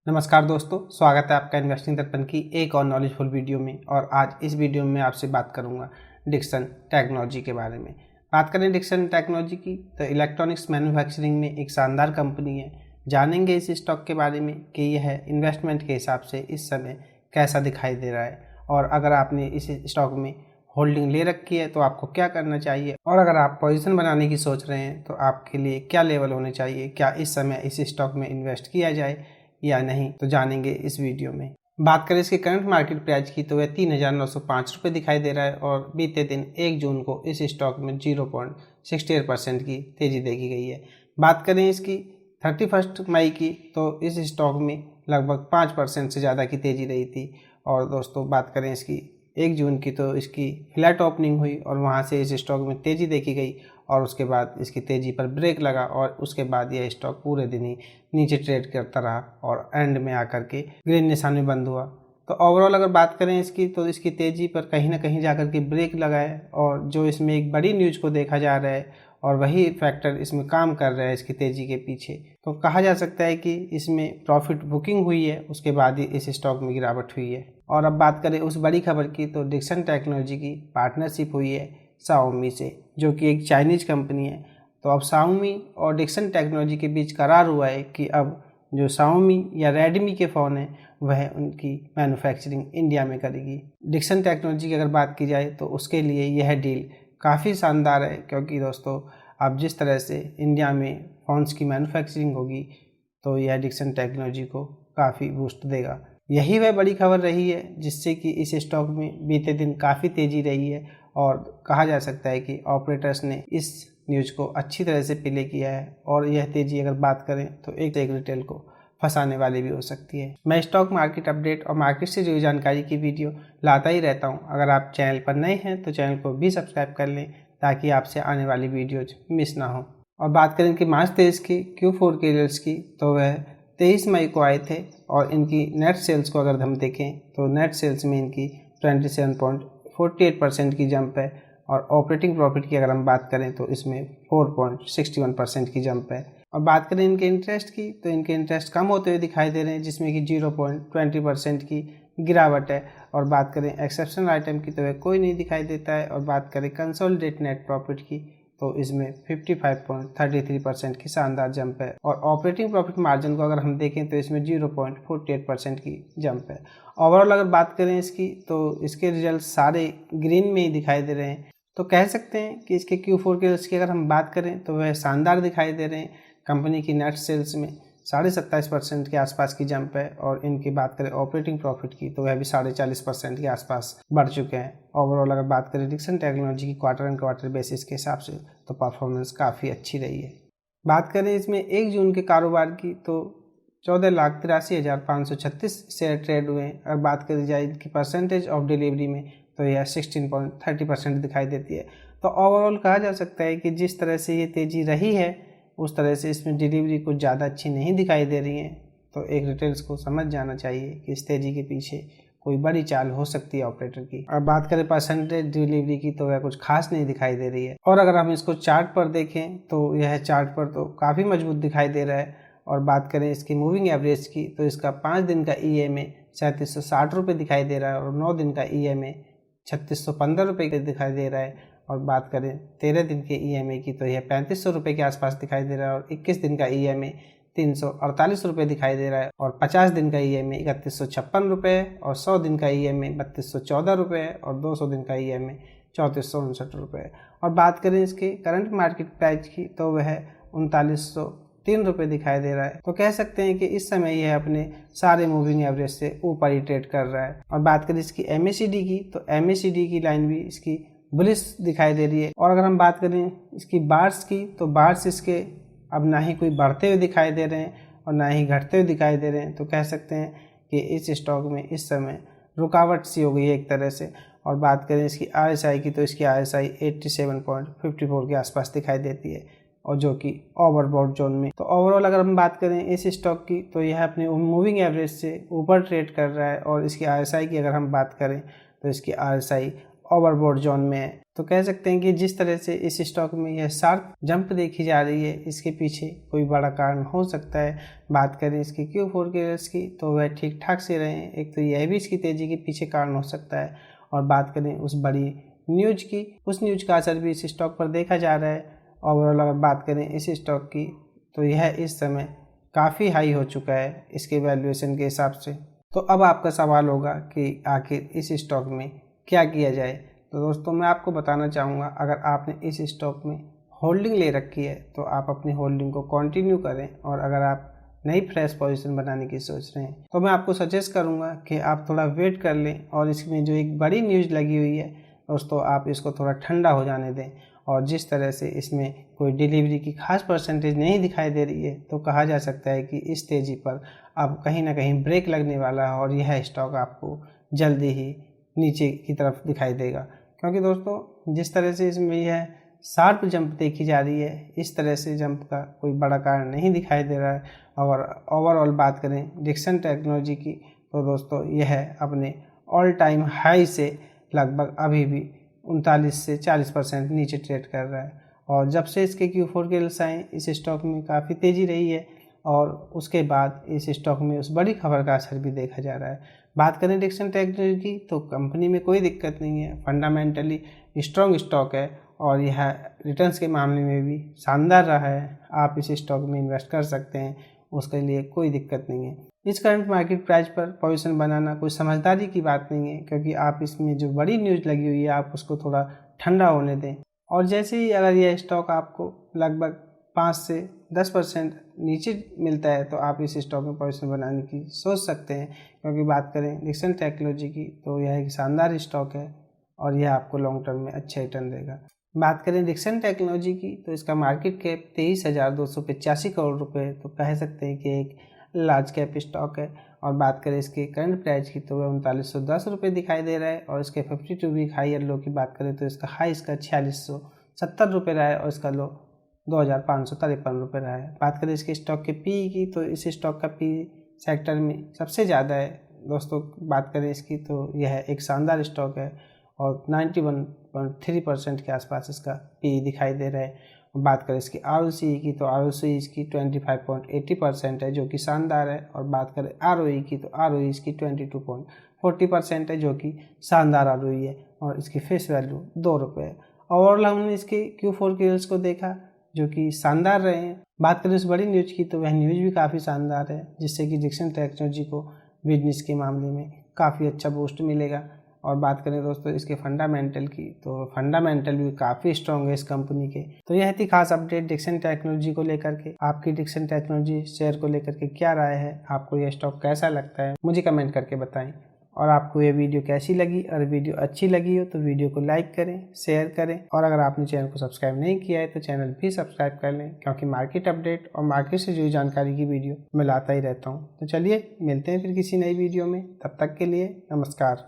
नमस्कार दोस्तों, स्वागत है आपका इन्वेस्टिंग दर्पण की एक और नॉलेजफुल वीडियो में। और आज इस वीडियो में आपसे बात करूंगा डिक्सन टेक्नोलॉजी के बारे में। बात करें डिक्सन टेक्नोलॉजी की तो इलेक्ट्रॉनिक्स मैन्युफैक्चरिंग में एक शानदार कंपनी है। जानेंगे इस स्टॉक के बारे में कि यह इन्वेस्टमेंट के हिसाब से इस समय कैसा दिखाई दे रहा है, और अगर आपने इस स्टॉक में होल्डिंग ले रखी है तो आपको क्या करना चाहिए, और अगर आप पोजीशन बनाने की सोच रहे हैं तो आपके लिए क्या लेवल होने चाहिए, क्या इस समय इस स्टॉक में इन्वेस्ट किया जाए या नहीं, तो जानेंगे इस वीडियो में। बात करें इसके करंट मार्केट प्राइस की तो वह 3,905 रुपये दिखाई दे रहा है, और बीते दिन 1 जून को इस स्टॉक में 0.68% की तेज़ी देखी गई है। बात करें इसकी 31 मई की तो इस स्टॉक में लगभग 5% से ज़्यादा की तेज़ी रही थी। और दोस्तों बात करें इसकी 1 जून की तो इसकी फ्लैट ओपनिंग हुई और वहां से इस स्टॉक में तेज़ी देखी गई, और उसके बाद इसकी तेज़ी पर ब्रेक लगा और उसके बाद यह स्टॉक पूरे दिन ही नीचे ट्रेड करता रहा और एंड में आकर के ग्रीन निशान में बंद हुआ। तो ओवरऑल अगर बात करें इसकी तो इसकी तेज़ी पर कहीं ना कहीं जाकर के ब्रेक लगा है, और जो इसमें एक बड़ी न्यूज़ को देखा जा रहा है और वही फैक्टर इसमें काम कर रहा है इसकी तेज़ी के पीछे। तो कहा जा सकता है कि इसमें प्रॉफिट बुकिंग हुई है, उसके बाद ही इस स्टॉक में गिरावट हुई है। और अब बात करें उस बड़ी खबर की तो डिक्सन टेक्नोलॉजी की पार्टनरशिप हुई है शाओमी से, जो कि एक चाइनीज कंपनी है। तो अब शाओमी और डिक्सन टेक्नोलॉजी के बीच करार हुआ है कि अब जो शाओमी या रेडमी के फ़ोन हैं वह उनकी मैन्युफैक्चरिंग इंडिया में करेगी। डिक्सन टेक्नोलॉजी की अगर बात की जाए तो उसके लिए यह डील काफ़ी शानदार है, क्योंकि दोस्तों अब जिस तरह से इंडिया में फ़ोन्स की मैन्युफैक्चरिंग होगी तो यह डिक्सन टेक्नोलॉजी को काफ़ी बूस्ट देगा। यही वह बड़ी खबर रही है जिससे कि इस स्टॉक में बीते दिन काफ़ी तेज़ी रही है, और कहा जा सकता है कि ऑपरेटर्स ने इस न्यूज़ को अच्छी तरह से प्ले किया है। और यह तेज़ी अगर बात करें तो एक रिटेल को फंसाने वाली भी हो सकती है। मैं स्टॉक मार्केट अपडेट और मार्केट से जुड़ी जानकारी की वीडियो लाता ही रहता हूं। अगर आप चैनल पर नए हैं तो चैनल को भी सब्सक्राइब कर लें ताकि आपसे आने वाली वीडियोज मिस ना हो। और बात करें कि मार्च 23 की Q4 के रिजल्ट्स की तो वह 23 मई को आए थे, और इनकी नेट सेल्स को अगर हम देखें तो नेट सेल्स में इनकी 27.48% की जंप है, और ऑपरेटिंग प्रॉफिट की अगर हम बात करें तो इसमें 4.61% की जंप है। और बात करें इनके इंटरेस्ट की तो इनके इंटरेस्ट कम होते हुए दिखाई दे रहे हैं, जिसमें कि 0.20% की गिरावट है। और बात करें एक्सेप्शनल आइटम की तो वह कोई नहीं दिखाई देता है। और बात करें कंसोलिडेटेड नेट प्रॉफिट की तो इसमें 55.33% की शानदार जंप है। और ऑपरेटिंग प्रॉफिट मार्जिन को अगर हम देखें तो इसमें 0.48% की जंप है। ओवरऑल अगर बात करें इसकी तो इसके रिजल्ट सारे ग्रीन में ही दिखाई दे रहे हैं। तो कह सकते हैं कि इसके Q4 के रिजल्ट की अगर हम बात करें तो वह शानदार दिखाई दे रहे हैं। कंपनी की नेट सेल्स में 27.5% के आसपास की जंप है, और इनकी बात करें ऑपरेटिंग प्रॉफिट की तो वह भी 40% के आसपास बढ़ चुके हैं। ओवरऑल अगर बात करें डिक्सन टेक्नोलॉजी की क्वार्टर एंड क्वार्टर बेसिस के हिसाब से तो परफॉर्मेंस काफ़ी अच्छी रही है। बात करें इसमें 1 जून के कारोबार की तो 14,83,536 शेयर ट्रेड हुए हैं। अगर बात करी जाए इनकी परसेंटेज ऑफ डिलीवरी में तो यह 16.30% दिखाई देती है। तो ओवरऑल कहा जा सकता है कि जिस तरह से ये तेज़ी रही है उस तरह से इसमें डिलीवरी कुछ ज़्यादा अच्छी नहीं दिखाई दे रही है। तो एक रिटेल्स को समझ जाना चाहिए कि इस तेज़ी के पीछे कोई बड़ी चाल हो सकती है ऑपरेटर की। और बात करें परसेंटेज डिलीवरी की तो वह कुछ खास नहीं दिखाई दे रही है। और अगर हम इसको चार्ट पर देखें तो यह चार्ट पर तो काफ़ी मजबूत दिखाई दे रहा है। और बात करें इसकी मूविंग एवरेज की तो इसका 5 दिन का EMA 3760 रुपये दिखाई दे रहा है, और 9 दिन का EMA 3615 रुपये का दिखाई दे रहा है। और बात करें 13 दिन के EMA की तो यह 3500 रुपये के आसपास दिखाई दे रहा है, और 21 दिन का EMA 348 रुपये दिखाई दे रहा है, और 50 दिन का EMA 3156 रुपये, और 100 दिन का EMA 3214 रुपये, और 200 दिन का EMA 3459 रुपये। और बात करें इसके करंट मार्केट प्राइस की तो वह 3903 रुपये दिखाई दे रहा है। तो कह सकते हैं कि इस समय यह अपने सारे मूविंग एवरेज से ऊपर ही ट्रेड कर रहा है। और बात करें इसकी MACD की तो MACD की लाइन भी इसकी बुलिश दिखाई दे रही है। और अगर हम बात करें इसकी बार्स की तो बार्स इसके अब ना ही कोई बढ़ते हुए दिखाई दे रहे हैं और ना ही घटते हुए दिखाई दे रहे हैं। तो कह सकते हैं कि इस स्टॉक में इस समय रुकावट सी हो गई है एक तरह से। और बात करें इसकी RSI की तो इसकी RSI 87.54 के आसपास दिखाई देती है, और जो कि ओवरबॉट जोन में। तो ओवरऑल अगर हम बात करें इस स्टॉक की तो यह अपने मूविंग एवरेज से ऊपर ट्रेड कर रहा है। और इसकी RSI की अगर हम बात करें तो इसकी RSI ओवरबॉट जोन में है। तो कह सकते हैं कि जिस तरह से इस स्टॉक में यह शार्प जंप देखी जा रही है, इसके पीछे कोई बड़ा कारण हो सकता है। बात करें इसके Q4 के रिजल्ट्स की तो वह ठीक ठाक से रहे हैं, एक तो यह भी इसकी तेज़ी के पीछे कारण हो सकता है। और बात करें उस बड़ी न्यूज की, उस न्यूज का असर भी इस स्टॉक पर देखा जा रहा है। ओवरऑल अगर बात करें इस स्टॉक की तो यह इस समय काफ़ी हाई हो चुका है इसके वैल्यूएशन के हिसाब से। तो अब आपका सवाल होगा कि आखिर इस स्टॉक में क्या किया जाए। तो दोस्तों मैं आपको बताना चाहूँगा, अगर आपने इस स्टॉक में होल्डिंग ले रखी है तो आप अपनी होल्डिंग को कंटिन्यू करें, और अगर आप नई फ्रेश पोजीशन बनाने की सोच रहे हैं तो मैं आपको सजेस्ट करूंगा कि आप थोड़ा वेट कर लें, और इसमें जो एक बड़ी न्यूज़ लगी हुई है दोस्तों आप इसको थोड़ा ठंडा हो जाने दें। और जिस तरह से इसमें कोई डिलीवरी की खास परसेंटेज नहीं दिखाई दे रही है तो कहा जा सकता है कि इस तेज़ी पर अब कहीं ना कहीं ब्रेक लगने वाला है, और यह स्टॉक आपको जल्दी ही नीचे की तरफ दिखाई देगा। क्योंकि दोस्तों जिस तरह से इसमें यह शार्प जंप देखी जा रही है, इस तरह से जंप का कोई बड़ा कारण नहीं दिखाई दे रहा है। और ओवरऑल बात करें डिक्सन टेक्नोलॉजी की तो दोस्तों यह अपने ऑल टाइम हाई से लगभग अभी भी 39 से 40% नीचे ट्रेड कर रहा है। और जब से इसके Q4 के रिजल्ट्स आए इस स्टॉक में काफ़ी तेज़ी रही है, और उसके बाद इस स्टॉक में उस बड़ी खबर का असर भी देखा जा रहा है। बात करें डिक्सन टेक्नोलॉजी की तो कंपनी में कोई दिक्कत नहीं है, फंडामेंटली स्ट्रॉन्ग स्टॉक है, और यह रिटर्न्स के मामले में भी शानदार रहा है। आप इस स्टॉक में इन्वेस्ट कर सकते हैं, उसके लिए कोई दिक्कत नहीं है। इस करंट मार्केट प्राइस पर पोजीशन बनाना कोई समझदारी की बात नहीं है, क्योंकि आप इसमें जो बड़ी न्यूज़ लगी हुई है आप उसको थोड़ा ठंडा होने दें। और जैसे ही अगर यह स्टॉक आपको लगभग 5 से 10% नीचे मिलता है तो आप इस स्टॉक में पोजीशन बनाने की सोच सकते हैं। क्योंकि बात करें डिक्सन टेक्नोलॉजी की तो यह एक शानदार स्टॉक है, और यह आपको लॉन्ग टर्म में अच्छा रिटर्न देगा। बात करें डिक्सन टेक्नोलॉजी की तो इसका मार्केट कैप 23,285 करोड़ रुपए, तो कह सकते हैं कि एक लार्ज कैप स्टॉक है। और बात करें इसके करंट प्राइस की तो वह 3910 रुपये दिखाई दे रहा है, और इसके 52 वीक हाई लो की बात करें तो इसका हाई इसका 4670 रुपये रहा है, और इसका लो 2553 रुपये रहा है। बात करें इसके स्टॉक के पी की तो इस स्टॉक का पी सेक्टर में सबसे ज़्यादा है दोस्तों। बात करें इसकी तो यह एक शानदार स्टॉक है, और 91.3% के आसपास इसका पी दिखाई दे रहा है। बात करें इसकी ROCE की तो ROCE इसकी 25.80% है, जो कि शानदार है। और बात करें ROE की तो ROE इसकी 22.40% है, जो कि शानदार ROE है, और इसकी फेस वैल्यू 2 रुपये है। ओवरऑल हमने इसके Q4 के रिजल्ट्स को देखा जो कि शानदार रहे हैं। बात करें इस बड़ी न्यूज़ की तो वह न्यूज़ भी काफ़ी शानदार है, जिससे कि डिक्सन टेक्नोलॉजी को बिजनेस के मामले में काफ़ी अच्छा बूस्ट मिलेगा। और बात करें दोस्तों इसके फंडामेंटल की तो फंडामेंटल भी काफ़ी स्ट्रॉन्ग है इस कंपनी के। तो यह थी खास अपडेट डिक्सन टेक्नोलॉजी को लेकर के। आपकी डिक्सन टेक्नोलॉजी शेयर को लेकर के क्या राय है, आपको यह स्टॉक कैसा लगता है, मुझे कमेंट करके बताएं। और आपको ये वीडियो कैसी लगी, और वीडियो अच्छी लगी हो तो वीडियो को लाइक करें, शेयर करें, और अगर आपने चैनल को सब्सक्राइब नहीं किया है तो चैनल भी सब्सक्राइब कर लें, क्योंकि मार्केट अपडेट और मार्केट से जुड़ी जानकारी की वीडियो मैं लाता ही रहता हूँ। तो चलिए मिलते हैं फिर किसी नई वीडियो में, तब तक के लिए नमस्कार।